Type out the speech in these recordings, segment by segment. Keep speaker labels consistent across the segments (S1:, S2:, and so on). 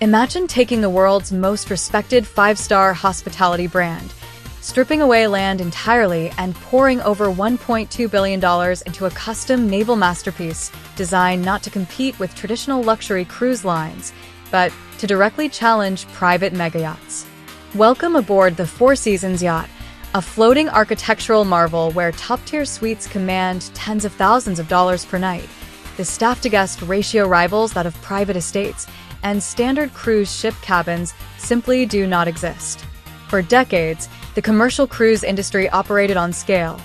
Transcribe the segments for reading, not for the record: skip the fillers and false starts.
S1: Imagine taking the world's most respected five-star hospitality brand, stripping away land entirely and pouring over $1.2 billion into a custom naval masterpiece designed not to compete with traditional luxury cruise lines, but to directly challenge private megayachts. Welcome aboard the Four Seasons Yacht, a floating architectural marvel where top-tier suites command tens of thousands of dollars per night. The staff-to-guest ratio rivals that of private estates, and standard cruise ship cabins simply do not exist. For decades, the commercial cruise industry operated on scale.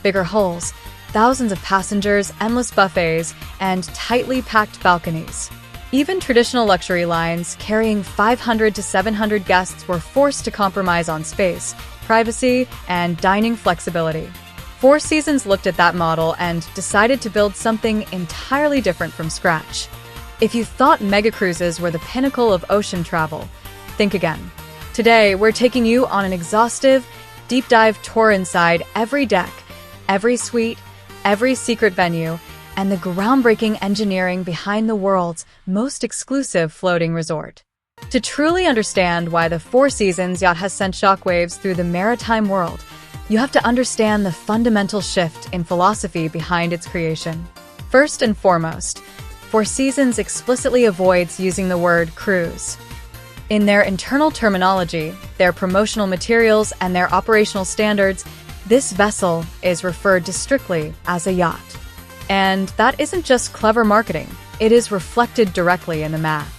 S1: Bigger hulls, thousands of passengers, endless buffets, and tightly packed balconies. Even traditional luxury lines carrying 500 to 700 guests were forced to compromise on space, privacy, and dining flexibility. Four Seasons looked at that model and decided to build something entirely different from scratch. If you thought mega cruises were the pinnacle of ocean travel, think again. Today, we're taking you on an exhaustive, deep dive tour inside every deck, every suite, every secret venue, and the groundbreaking engineering behind the world's most exclusive floating resort. To truly understand why the Four Seasons Yacht has sent shockwaves through the maritime world, you have to understand the fundamental shift in philosophy behind its creation. First and foremost, Four Seasons explicitly avoids using the word cruise. In their internal terminology, their promotional materials, and their operational standards, this vessel is referred to strictly as a yacht. And that isn't just clever marketing, it is reflected directly in the math.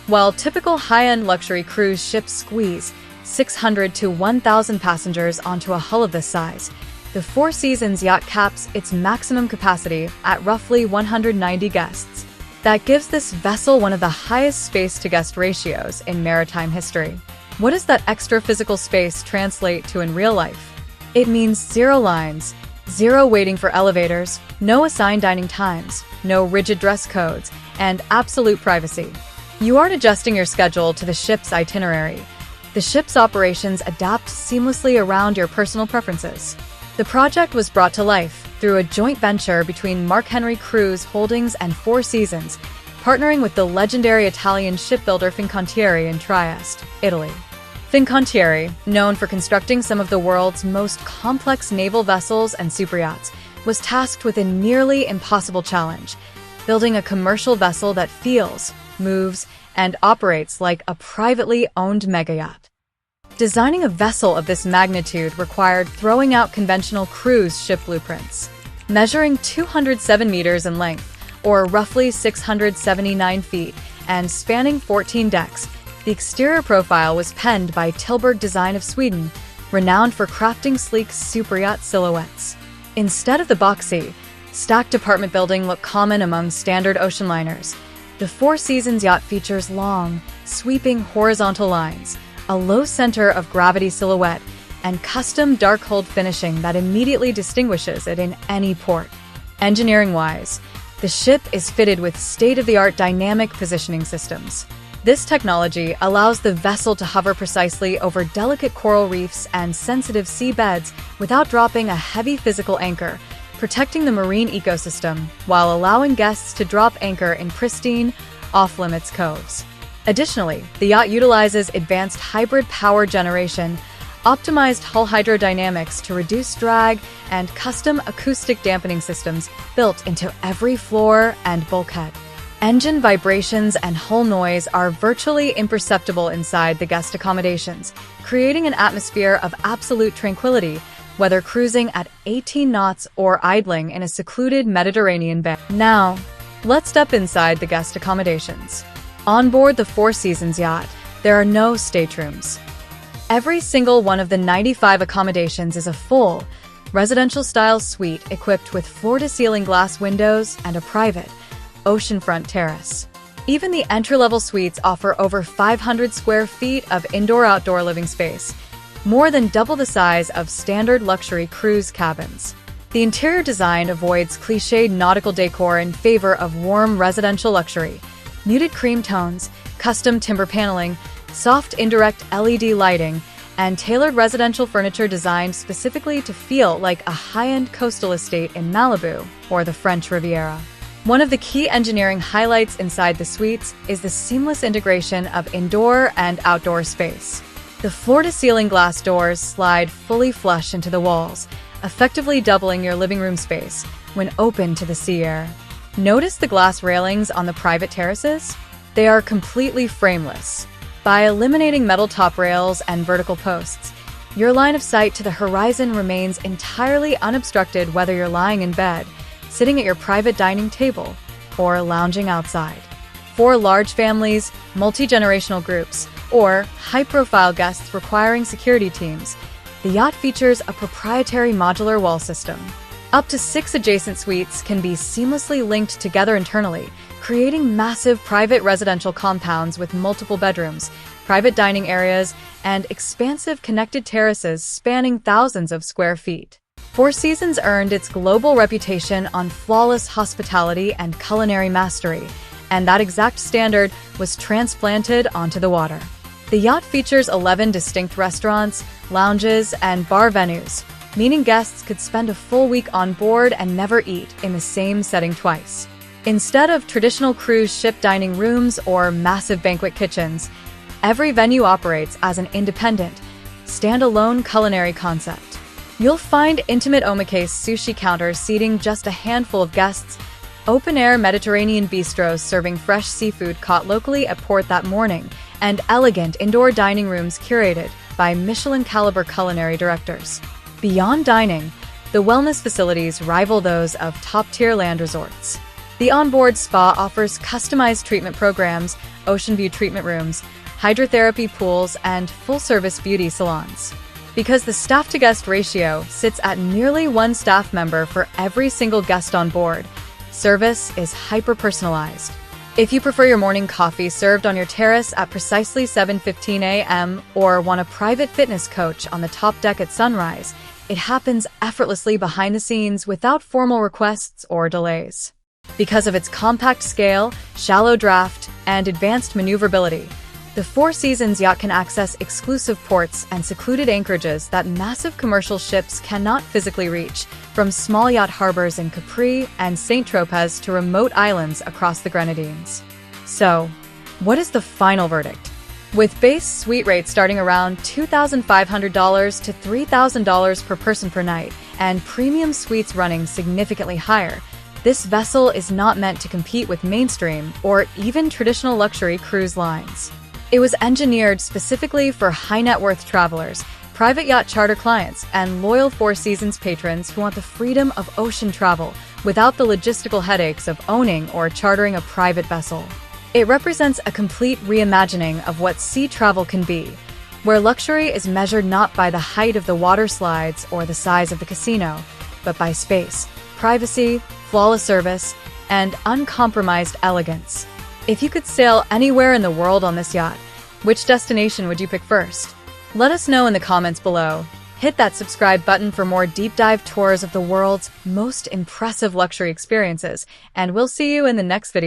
S1: While typical high-end luxury cruise ships squeeze 600 to 1,000 passengers onto a hull of this size, the Four Seasons Yacht caps its maximum capacity at roughly 190 guests. That gives this vessel one of the highest space-to-guest ratios in maritime history. What does that extra physical space translate to in real life? It means zero lines, zero waiting for elevators, no assigned dining times, no rigid dress codes, and absolute privacy. You aren't adjusting your schedule to the ship's itinerary. The ship's operations adapt seamlessly around your personal preferences. The project was brought to life through a joint venture between Mark Henry Cruise Holdings and Four Seasons, partnering with the legendary Italian shipbuilder Fincantieri in Trieste, Italy. Fincantieri, known for constructing some of the world's most complex naval vessels and superyachts, was tasked with a nearly impossible challenge: building a commercial vessel that feels, moves, and operates like a privately owned megayacht. Designing a vessel of this magnitude required throwing out conventional cruise ship blueprints. Measuring 207 meters in length, or roughly 679 feet, and spanning 14 decks, the exterior profile was penned by Tilburg Design of Sweden, renowned for crafting sleek superyacht silhouettes. Instead of the boxy, stacked apartment building look common among standard ocean liners, the Four Seasons Yacht features long, sweeping horizontal lines, a low center of gravity silhouette, and custom dark-hulled finishing that immediately distinguishes it in any port. Engineering-wise, the ship is fitted with state-of-the-art dynamic positioning systems. This technology allows the vessel to hover precisely over delicate coral reefs and sensitive sea beds without dropping a heavy physical anchor, protecting the marine ecosystem while allowing guests to drop anchor in pristine, off-limits coves. Additionally, the yacht utilizes advanced hybrid power generation, optimized hull hydrodynamics to reduce drag, and custom acoustic dampening systems built into every floor and bulkhead. Engine vibrations and hull noise are virtually imperceptible inside the guest accommodations, creating an atmosphere of absolute tranquility, whether cruising at 18 knots or idling in a secluded Mediterranean bay. Now, let's step inside the guest accommodations. On board the Four Seasons Yacht, there are no staterooms. Every single one of the 95 accommodations is a full, residential-style suite equipped with floor-to-ceiling glass windows and a private, oceanfront terrace. Even the entry-level suites offer over 500 square feet of indoor-outdoor living space, more than double the size of standard luxury cruise cabins. The interior design avoids cliched nautical decor in favor of warm residential luxury. Muted cream tones, custom timber paneling, soft indirect LED lighting, and tailored residential furniture designed specifically to feel like a high-end coastal estate in Malibu or the French Riviera. One of the key engineering highlights inside the suites is the seamless integration of indoor and outdoor space. The floor-to-ceiling glass doors slide fully flush into the walls, effectively doubling your living room space when open to the sea air. Notice the glass railings on the private terraces? They are completely frameless. By eliminating metal top rails and vertical posts, your line of sight to the horizon remains entirely unobstructed whether you're lying in bed, sitting at your private dining table, or lounging outside. For large families, multi-generational groups, or high-profile guests requiring security teams, the yacht features a proprietary modular wall system. Up to 6 adjacent suites can be seamlessly linked together internally, creating massive private residential compounds with multiple bedrooms, private dining areas, and expansive connected terraces spanning thousands of square feet. Four Seasons earned its global reputation on flawless hospitality and culinary mastery, and that exact standard was transplanted onto the water. The yacht features 11 distinct restaurants, lounges, and bar venues, meaning guests could spend a full week on board and never eat in the same setting twice. Instead of traditional cruise ship dining rooms or massive banquet kitchens, every venue operates as an independent, standalone culinary concept. You'll find intimate omakase sushi counters seating just a handful of guests, open-air Mediterranean bistros serving fresh seafood caught locally at port that morning, and elegant indoor dining rooms curated by Michelin-caliber culinary directors. Beyond dining, the wellness facilities rival those of top-tier land resorts. The onboard spa offers customized treatment programs, ocean view treatment rooms, hydrotherapy pools, and full-service beauty salons. Because the staff-to-guest ratio sits at nearly 1 staff member for every single guest on board, service is hyper-personalized. If you prefer your morning coffee served on your terrace at precisely 7:15 a.m. or want a private fitness coach on the top deck at sunrise, it happens effortlessly behind the scenes without formal requests or delays. Because of its compact scale, shallow draft, and advanced maneuverability, the Four Seasons Yacht can access exclusive ports and secluded anchorages that massive commercial ships cannot physically reach, from small yacht harbors in Capri and Saint-Tropez to remote islands across the Grenadines. So, what is the final verdict? With base suite rates starting around $2,500 to $3,000 per person per night, and premium suites running significantly higher, this vessel is not meant to compete with mainstream or even traditional luxury cruise lines. It was engineered specifically for high-net-worth travelers, private yacht charter clients, and loyal Four Seasons patrons who want the freedom of ocean travel without the logistical headaches of owning or chartering a private vessel. It represents a complete reimagining of what sea travel can be, where luxury is measured not by the height of the water slides or the size of the casino, but by space, privacy, flawless service, and uncompromised elegance. If you could sail anywhere in the world on this yacht, which destination would you pick first? Let us know in the comments below. Hit that subscribe button for more deep dive tours of the world's most impressive luxury experiences, and we'll see you in the next video.